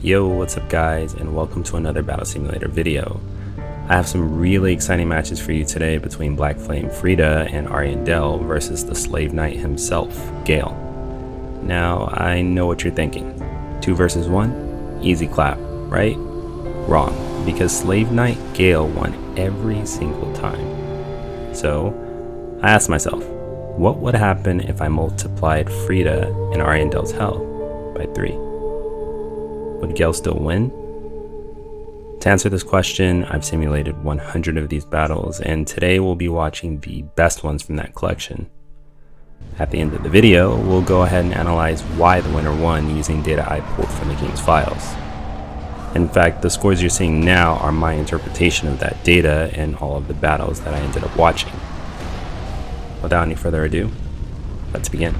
Yo, what's up guys, and welcome to another Battle Simulator video. I have some really exciting matches for you today between Black Flame Friede and Ariandel versus the Slave Knight himself, Gael. Now, I know what you're thinking. 2 versus 1? Easy clap, right? Wrong, because Slave Knight Gael won every single time. So, I asked myself, what would happen if I multiplied Friede and Ariandel's health by 3? Would Gael still win? To answer this question, I've simulated 100 of these battles, and today we'll be watching the best ones from that collection. At the end of the video, we'll go ahead and analyze why the winner won using data I pulled from the game's files. In fact, the scores you're seeing now are my interpretation of that data and all of the battles that I ended up watching. Without any further ado, let's begin.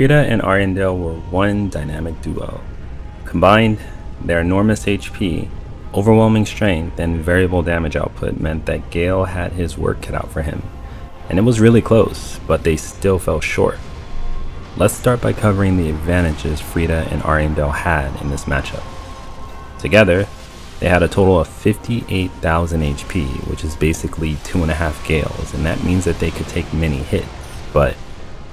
Friede and Ariandel were one dynamic duo. Combined, their enormous HP, overwhelming strength, and variable damage output meant that Gael had his work cut out for him. And it was really close, but they still fell short. Let's start by covering the advantages Friede and Ariandel had in this matchup. Together, they had a total of 58,000 HP, which is basically 2.5 Gaels, and that means that they could take many hits. But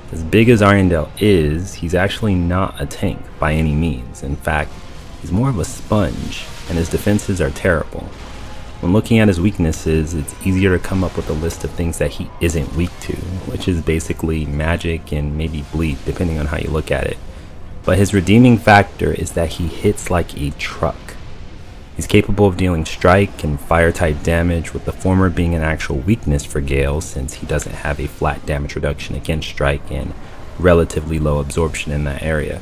as big as Ariandel is, he's actually not a tank by any means. In fact, he's more of a sponge, and his defenses are terrible. When looking at his weaknesses, it's easier to come up with a list of things that he isn't weak to, which is basically magic and maybe bleed, depending on how you look at it. But his redeeming factor is that he hits like a truck. He's capable of dealing strike and fire type damage, with the former being an actual weakness for Gael since he doesn't have a flat damage reduction against strike and relatively low absorption in that area.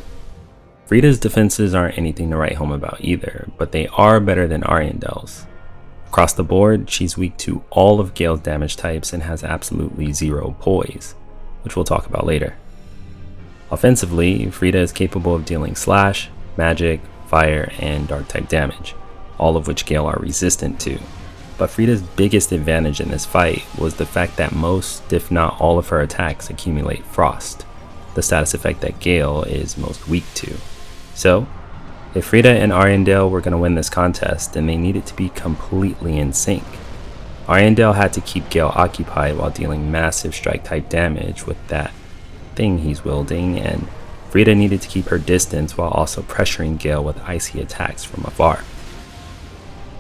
Friede's defenses aren't anything to write home about either, but they are better than Ariandel's. Across the board, she's weak to all of Gael's damage types and has absolutely zero poise, which we'll talk about later. Offensively, Friede is capable of dealing slash, magic, fire, and dark type damage, all of which Gael are resistant to. But Friede's biggest advantage in this fight was the fact that most, if not all of her attacks accumulate frost, the status effect that Gael is most weak to. So, if Friede and Ariandel were going to win this contest, then they needed to be completely in sync. Ariandel had to keep Gael occupied while dealing massive strike type damage with that thing he's wielding, and Friede needed to keep her distance while also pressuring Gael with icy attacks from afar.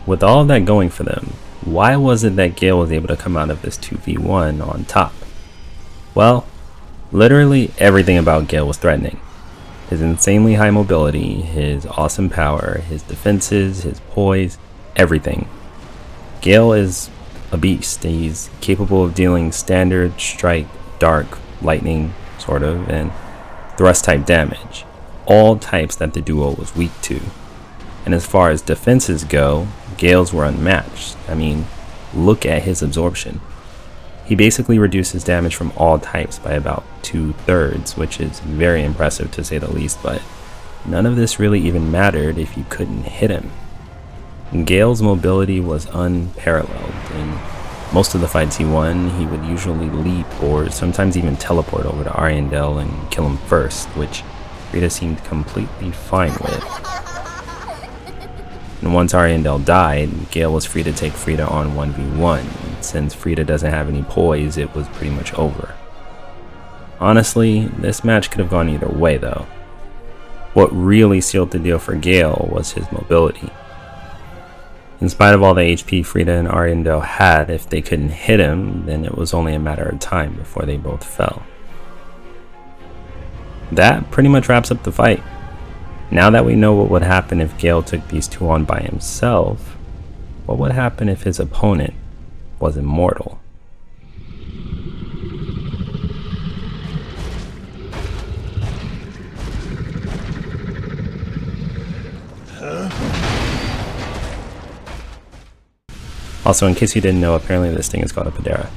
With all of that going for them, why was it that Gael was able to come out of this 2v1 on top? Well, literally everything about Gael was threatening. His insanely high mobility, his awesome power, his defenses, his poise, everything. Gael is a beast. He's capable of dealing standard, strike, dark, lightning, sort of, and thrust type damage. All types that the duo was weak to. And as far as defenses go, Gael's were unmatched. I mean, look at his absorption. He basically reduces damage from all types by about 2/3, which is very impressive to say the least, but none of this really even mattered if you couldn't hit him. Gael's mobility was unparalleled. In most of the fights he won, he would usually leap or sometimes even teleport over to Ariandel and kill him first, which Friede seemed completely fine with. And once Ariandel died, Gael was free to take Friede on 1v1. Since Friede doesn't have any poise, it was pretty much over. Honestly, this match could have gone either way though. What really sealed the deal for Gael was his mobility. In spite of all the HP Friede and Ariandel had, if they couldn't hit him, then it was only a matter of time before they both fell. That pretty much wraps up the fight. Now that we know what would happen if Gael took these two on by himself, what would happen if his opponent was immortal? Also, in case you didn't know, apparently this thing is called a Padera.